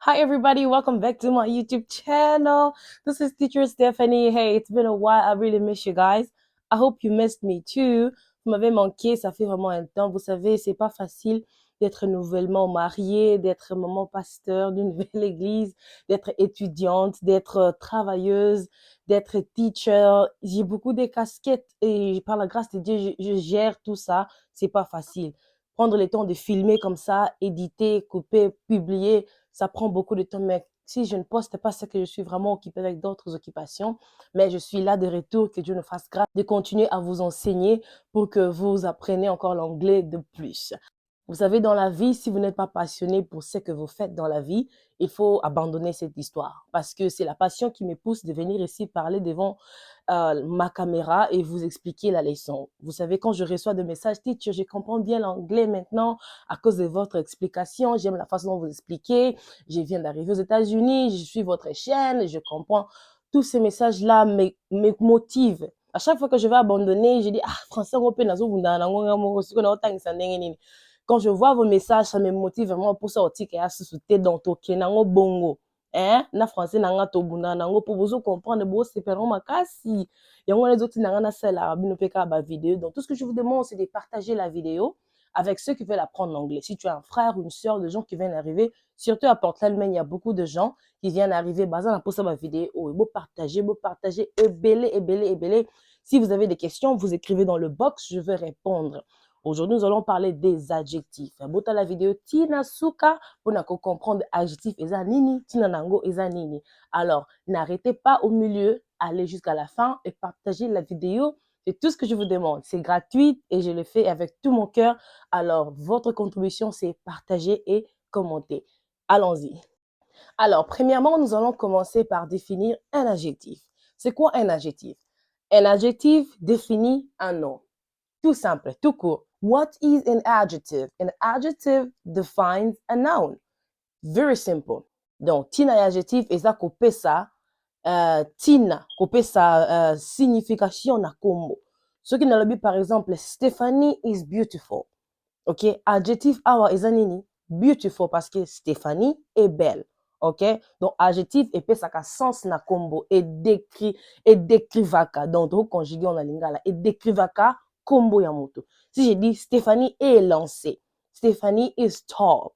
Hi everybody, welcome back to my YouTube channel. This is Teacher Stephanie. Hey, it's been a while. I really miss you guys. I hope you missed me too. Vous m'avez manqué, ça fait vraiment un temps. Vous savez, c'est pas facile d'être nouvellement mariée, d'être maman pasteur d'une nouvelle église, d'être étudiante, d'être travailleuse, d'être teacher. J'ai beaucoup de casquettes et par la grâce de Dieu, je gère tout ça. C'est pas facile. Prendre le temps de filmer comme ça, éditer, couper, publier, ça prend beaucoup de temps, mais si je ne poste pas, c'est que je suis vraiment occupée avec d'autres occupations, mais je suis là de retour, que Dieu nous fasse grâce de continuer à vous enseigner pour que vous appreniez encore l'anglais de plus. Vous savez, dans la vie, si vous n'êtes pas passionné pour ce que vous faites dans la vie, il faut abandonner cette histoire parce que c'est la passion qui me pousse de venir ici parler devant ma caméra et vous expliquer la leçon. Vous savez, quand je reçois des messages, teacher, je comprends bien l'anglais maintenant à cause de votre explication. J'aime la façon dont vous expliquez. Je viens d'arriver aux États-Unis, je suis votre chaîne, je comprends. Tous ces messages-là me motivent. À chaque fois que je vais abandonner, je dis, ah, français, on peut quand je vois vos messages, ça me motive vraiment pour sortir et à se soutenir dans ton kenango bongo. Hein? Na français nanga to buna nango pour vous comprendre beau c'est vraiment makasi. Yango les autres nanga na sel arabe no peka ba vidéo. Donc tout ce que je vous demande c'est de partager la vidéo avec ceux qui veulent apprendre l'anglais. Si tu as un frère ou une sœur de gens qui viennent arriver, surtout à Portland, il y a beaucoup de gens qui viennent arriver basant pour ça ma vidéo. Oh, beau partager, et belé. Si vous avez des questions, vous écrivez dans le box, je vais répondre. Aujourd'hui, nous allons parler des adjectifs. Bota la vidéo Tina Suka pour comprendre adjectif eza nini, Tina Nango eza nini. Alors, n'arrêtez pas au milieu, allez jusqu'à la fin et partagez la vidéo. C'est tout ce que je vous demande. C'est gratuit et je le fais avec tout mon cœur. Alors, votre contribution, c'est partager et commenter. Allons-y. Alors, premièrement, nous allons commencer par définir un adjectif. C'est quoi un adjectif? Un adjectif définit un nom. Tout simple, tout court. What is an adjective? An adjective defines a noun. Very simple. Donc, tina adjectif eza kopesa tina, kopesa signification na kombo. Ce qui nalobi par exemple, Stephanie is beautiful. Ok, adjectif awa eza nini? Beautiful parce que Stephanie est belle. Ok, donc adjectif epesaka sens na kombo et décrivaka. Donc, reconjugué en lingala et décrivaka kombo ya moto. Si je dis Stéphanie est lancée, Stéphanie is tall.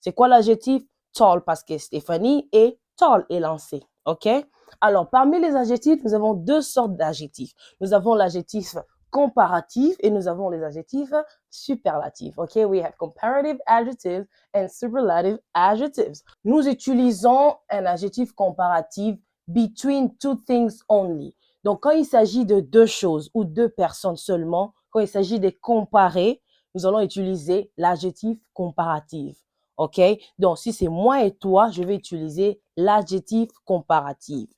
C'est quoi l'adjectif? Tall parce que Stéphanie est tall et lancée. Ok? Alors, parmi les adjectifs, nous avons deux sortes d'adjectifs. Nous avons l'adjectif comparatif et nous avons les adjectifs superlatifs. Ok? We have comparative adjectives and superlative adjectives. Nous utilisons un adjectif comparatif between two things only. Donc, quand il s'agit de deux choses ou deux personnes seulement, quand il s'agit de comparer, nous allons utiliser l'adjectif comparatif. OK? Donc, si c'est moi et toi, je vais utiliser l'adjectif comparatif.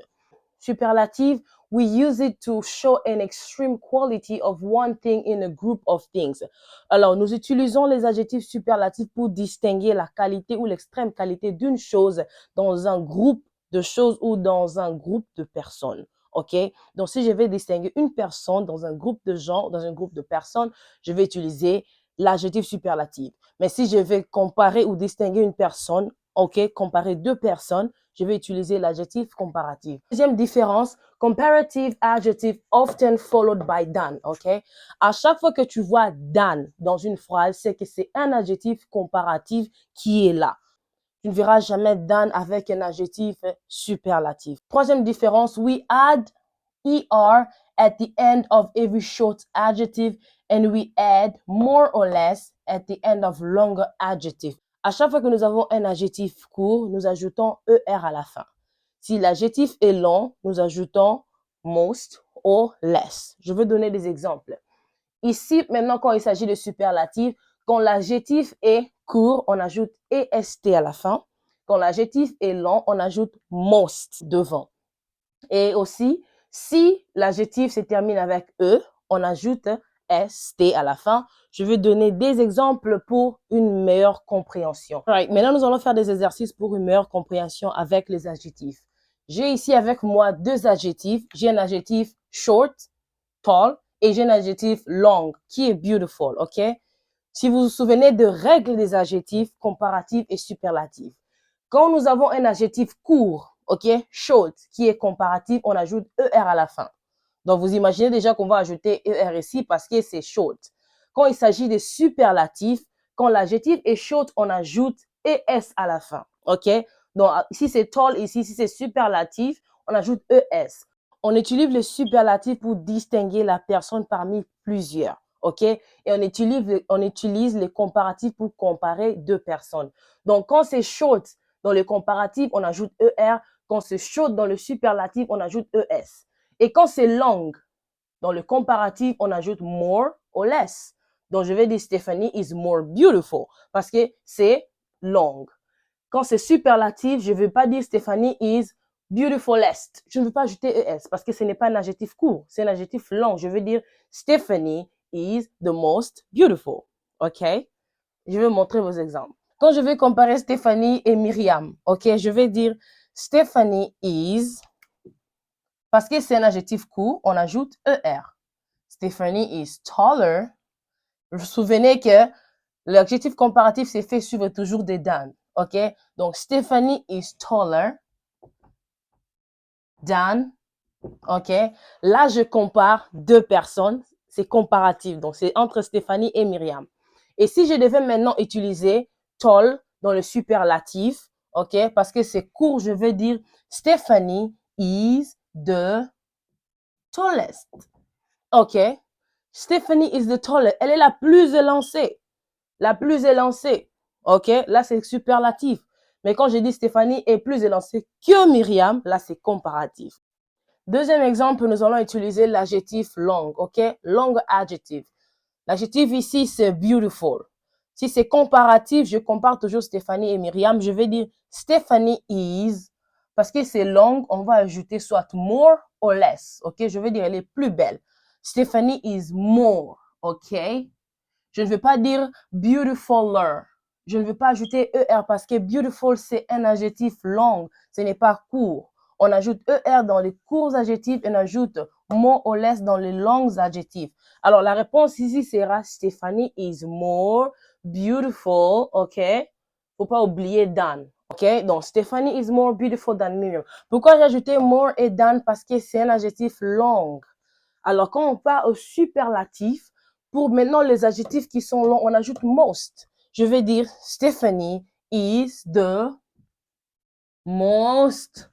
Superlative, we use it to show an extreme quality of one thing in a group of things. Alors, nous utilisons les adjectifs superlatifs pour distinguer la qualité ou l'extrême qualité d'une chose dans un groupe de choses ou dans un groupe de personnes. OK? Donc, si je vais distinguer une personne dans un groupe de gens, dans un groupe de personnes, je vais utiliser l'adjectif superlatif. Mais si je vais comparer ou distinguer une personne, OK, comparer deux personnes, je vais utiliser l'adjectif comparatif. Deuxième différence, comparative adjective often followed by than, OK? À chaque fois que tu vois than dans une phrase, c'est que c'est un adjectif comparatif qui est là. Tu ne verras jamais than avec un adjectif superlatif. Troisième différence, we add er at the end of every short adjective and we add more or less at the end of longer adjective. À chaque fois que nous avons un adjectif court, nous ajoutons er à la fin. Si l'adjectif est long, nous ajoutons most or less. Je veux donner des exemples. Ici, maintenant, quand il s'agit de superlatif, quand l'adjectif est court, on ajoute est à la fin. Quand l'adjectif est long, on ajoute most devant. Et aussi, si l'adjectif se termine avec e, on ajoute st à la fin. Je vais donner des exemples pour une meilleure compréhension. Right. Maintenant, nous allons faire des exercices pour une meilleure compréhension avec les adjectifs. J'ai ici avec moi deux adjectifs. J'ai un adjectif short, tall, et j'ai un adjectif long, qui est beautiful, ok? Si vous vous souvenez de règles des adjectifs comparatifs et superlatifs, Quand nous avons un adjectif court, ok, short, qui est comparatif, on ajoute ER à la fin. Donc, vous imaginez déjà qu'on va ajouter ER ici parce que c'est short. Quand il s'agit des superlatifs, quand l'adjectif est short, on ajoute ES à la fin, ok? Donc, ici, c'est tall, ici, si c'est superlatif, on ajoute ES. On utilise le superlatif pour distinguer la personne parmi plusieurs, ok? Et on utilise les comparatifs pour comparer deux personnes. Donc, quand c'est short dans le comparatif, on ajoute ER. Quand c'est short dans le superlatif, on ajoute ES. Et quand c'est long, dans le comparatif, on ajoute more ou less. Donc, je vais dire Stephanie is more beautiful parce que c'est long. Quand c'est superlatif, je ne veux pas dire Stephanie is beautifulest. Je ne veux pas ajouter ES parce que ce n'est pas un adjectif court, c'est un adjectif long. Je veux dire Stephanie is the most beautiful. OK? Je vais montrer vos exemples. Quand je vais comparer Stephanie et Myriam, OK, je vais dire Stephanie is, parce que c'est un adjectif court, on ajoute ER. Stephanie is taller. Vous vous souvenez que l'adjectif comparatif, c'est fait suivre toujours des Dan. OK? Donc, Stephanie is taller than. OK? Là, je compare deux personnes. C'est comparatif. Donc, c'est entre Stephanie et Myriam. Et si je devais maintenant utiliser tall dans le superlatif, OK? Parce que c'est court, je vais dire Stephanie is the tallest. OK? Stephanie is the tallest. Elle est la plus élancée. La plus élancée. OK? Là, c'est superlatif. Mais quand je dis Stéphanie est plus élancée que Myriam, là, c'est comparatif. Deuxième exemple, nous allons utiliser l'adjectif long. OK? Long adjective. L'adjectif ici, c'est beautiful. Si c'est comparatif, je compare toujours Stéphanie et Myriam. Je vais dire Stephanie is, parce que c'est long, on va ajouter soit more ou less. OK? Je vais dire elle est plus belle. Stephanie is more. OK? Je ne veux pas dire beautifuler. Je ne veux pas ajouter ER parce que beautiful, c'est un adjectif long. Ce n'est pas court. On ajoute ER dans les courts adjectifs et on ajoute more or less dans les longs adjectifs. Alors, la réponse ici sera Stephanie is more beautiful. OK? Faut pas oublier than. OK? Donc, Stephanie is more beautiful than Miriam. Pourquoi j'ai ajouté more et than? Parce que c'est un adjectif long. Alors, quand on part au superlatif, pour maintenant les adjectifs qui sont longs, on ajoute most. Je vais dire Stephanie is the most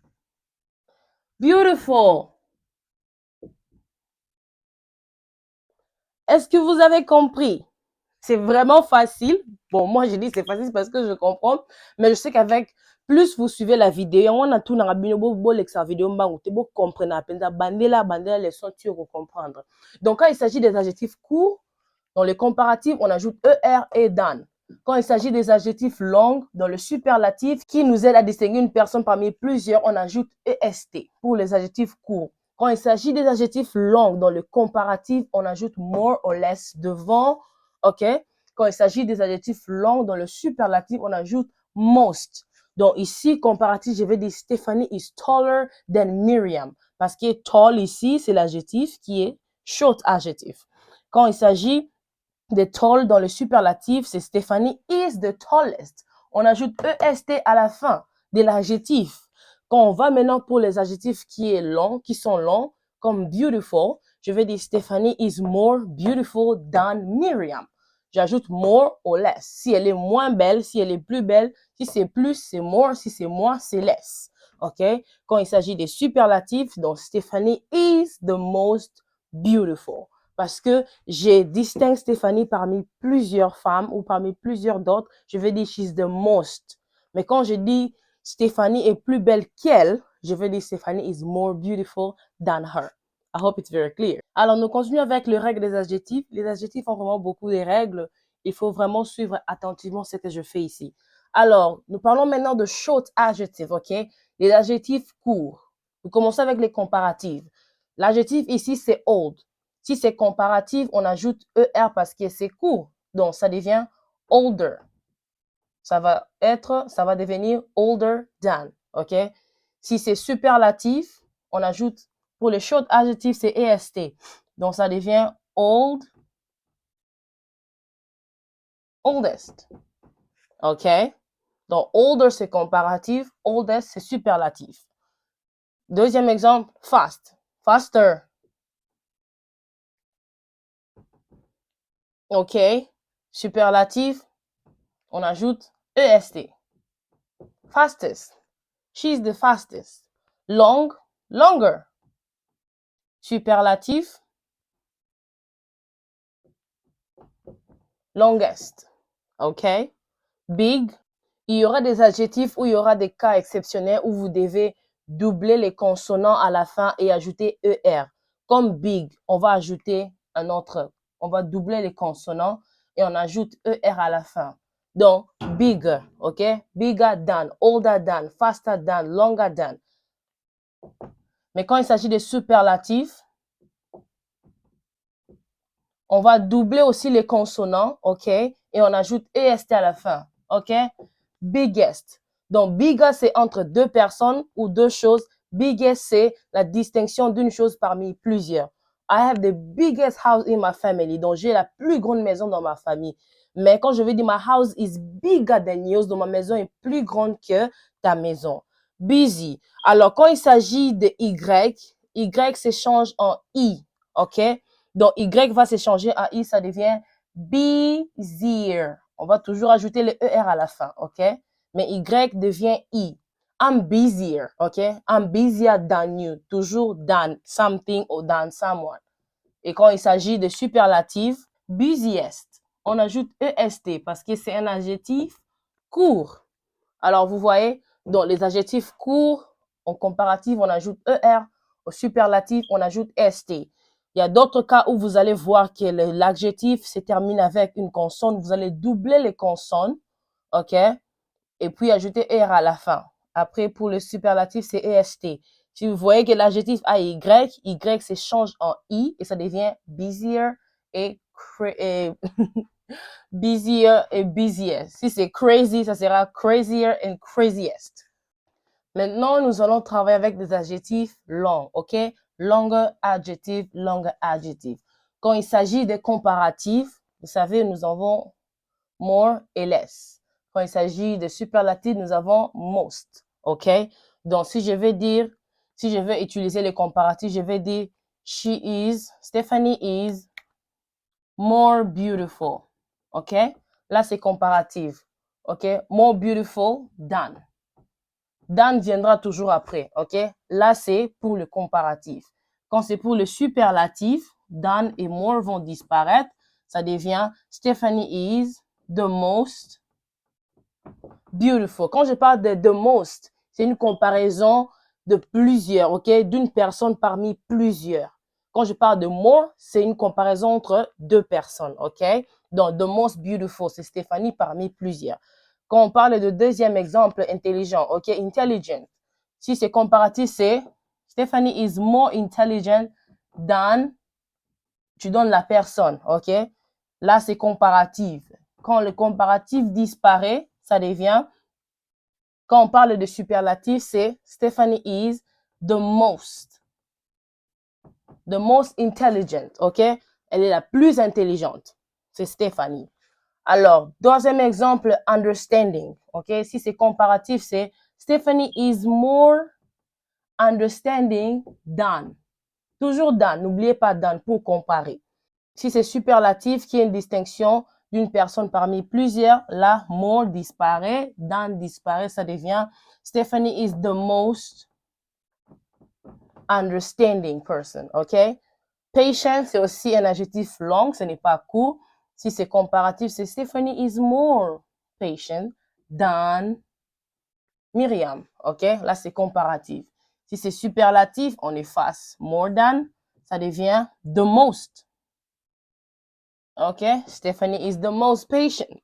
beautiful. Est-ce que vous avez compris? C'est vraiment facile. Bon, moi, je dis c'est facile parce que je comprends. Mais je sais qu'avec plus vous suivez la vidéo, on a tout dans la vidéo, vous comprenez, bandela, les sons, tu comprendre. Donc, quand il s'agit des adjectifs courts, dans les comparatifs, on ajoute ER et than. Quand il s'agit des adjectifs longs, dans le superlatif, qui nous aide à distinguer une personne parmi plusieurs, on ajoute EST pour les adjectifs courts. Quand il s'agit des adjectifs longs, dans le comparatif, on ajoute more or less devant, OK? Quand il s'agit des adjectifs longs, dans le superlatif, on ajoute most. Donc ici, comparatif, je vais dire Stephanie is taller than Miriam. Parce que tall ici, c'est l'adjectif qui est short adjectif. Quand il s'agit de tall dans le superlatif, c'est Stephanie is the tallest. On ajoute EST à la fin de l'adjectif. Quand on va maintenant pour les adjectifs qui sont longs, comme beautiful, je vais dire Stephanie is more beautiful than Miriam. J'ajoute more ou less. Si elle est moins belle, si elle est plus belle, si c'est plus, c'est more, si c'est moins, c'est less. OK? Quand il s'agit des superlatifs, donc Stephanie is the most beautiful. Parce que j'ai distingué Stéphanie parmi plusieurs femmes ou parmi plusieurs d'autres, je vais dire she's the most. Mais quand je dis Stéphanie est plus belle qu'elle, je vais dire Stéphanie is more beautiful than her. I hope it's very clear. Alors, nous continuons avec les règles des adjectifs. Les adjectifs ont vraiment beaucoup de règles. Il faut vraiment suivre attentivement ce que je fais ici. Alors, nous parlons maintenant de short adjectives, OK? Les adjectifs courts. Nous commençons avec les comparatifs. L'adjectif ici, c'est old. Si c'est comparatif, on ajoute ER parce que c'est court. Donc, ça devient older. Ça va devenir older than. OK? Si c'est superlatif, on ajoute, pour les short adjectifs, c'est EST. Donc, ça devient oldest. OK? Donc, older, c'est comparatif. Oldest, c'est superlatif. Deuxième exemple, fast. Faster. OK. Superlatif, on ajoute EST. Fastest. She's the fastest. Long, longer. Superlatif, longest. OK? Big, il y aura des adjectifs ou il y aura des cas exceptionnels où vous devez doubler les consonants à la fin et ajouter ER. Comme big, on va ajouter un autre. On va doubler les consonants et on ajoute ER à la fin. Donc, bigger, OK? Bigger than, older than, faster than, longer than. Mais quand il s'agit de superlatifs, on va doubler aussi les consonants, OK? Et on ajoute EST à la fin, OK? Biggest. Donc, bigger, c'est entre deux personnes ou deux choses. Biggest, c'est la distinction d'une chose parmi plusieurs. I have the biggest house in my family. Donc, j'ai la plus grande maison dans ma famille. Mais quand je vais dire my house is bigger than yours, donc ma maison est plus grande que ta maison. Busy. Alors, quand il s'agit de Y s'échange en I, OK? Donc, Y va s'échanger en I, ça devient busier. On va toujours ajouter le ER à la fin, OK? Mais Y devient I. I'm busier, OK? I'm busier than you. Toujours than something or than someone. Et quand il s'agit de superlatif, busiest, on ajoute EST parce que c'est un adjectif court. Alors, vous voyez, dans les adjectifs courts, en comparatif, on ajoute ER. Au superlatif, on ajoute ST. Il y a d'autres cas où vous allez voir que l'adjectif se termine avec une consonne. Vous allez doubler les consonnes, OK? Et puis ajouter ER à la fin. Après, pour le superlatif, c'est EST. Si vous voyez que l'adjectif a Y, Y s'échange en I et ça devient busier et busier et busiest. Si c'est crazy, ça sera crazier and craziest. Maintenant, nous allons travailler avec des adjectifs longs, OK? Longer adjective, longer adjective. Quand il s'agit de comparatifs, vous savez, nous avons more et less. Quand il s'agit de superlatifs, nous avons most, OK? Donc, si je veux utiliser les comparatifs, je vais dire Stephanie is more beautiful, OK? Là, c'est comparatif, OK? More beautiful than. Dan viendra toujours après, OK? Là, c'est pour le comparatif. Quand c'est pour le superlatif, Dan et more vont disparaître. Ça devient Stephanie is the most beautiful. Quand je parle de the most, c'est une comparaison de plusieurs, OK? D'une personne parmi plusieurs. Quand je parle de more, c'est une comparaison entre deux personnes, OK? Donc, the most beautiful, c'est Stéphanie parmi plusieurs. Quand on parle de deuxième exemple, intelligent, OK? Intelligent. Si c'est comparatif, c'est Stephanie is more intelligent than, tu donnes la personne, OK? Là, c'est comparatif. Quand le comparatif disparaît, ça devient, quand on parle de superlatif, c'est Stephanie is the most intelligent, OK? Elle est la plus intelligente. C'est Stephanie. Alors, deuxième exemple, understanding, OK? Si c'est comparatif, c'est Stephanie is more understanding than. Toujours than, n'oubliez pas than pour comparer. Si c'est superlatif, qui est une distinction d'une personne parmi plusieurs, là, more disparaît, than disparaît, ça devient Stephanie is the most understanding person, OK? Patient, c'est aussi un adjectif long, ce n'est pas court. Si c'est comparatif, c'est Stephanie is more patient than Myriam, OK? Là, c'est comparatif. Si c'est superlatif, on efface more than, ça devient the most. OK? Stephanie is the most patient.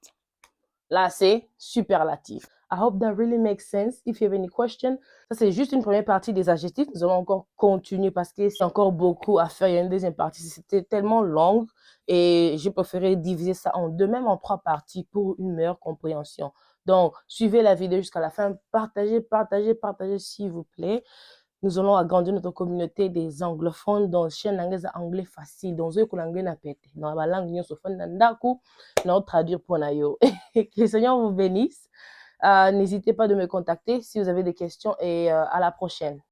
Là, c'est superlatif. I hope that really makes sense. If you have any question, ça c'est juste une première partie des adjectifs. Nous allons encore continuer parce que c'est encore beaucoup à faire. Il y a une deuxième partie. C'était tellement long et j'ai préféré diviser ça en deux, même en trois parties pour une meilleure compréhension. Donc, suivez la vidéo jusqu'à la fin. Partagez, s'il vous plaît. Nous allons agrandir notre communauté des anglophones dans chaîne anglaise anglais facile. Dans eux, l'anglais n'a pas été. Dans la langue, nous sommes dans traduire pour nayo. Que le Seigneur vous bénisse. N'hésitez pas de me contacter si vous avez des questions et à la prochaine.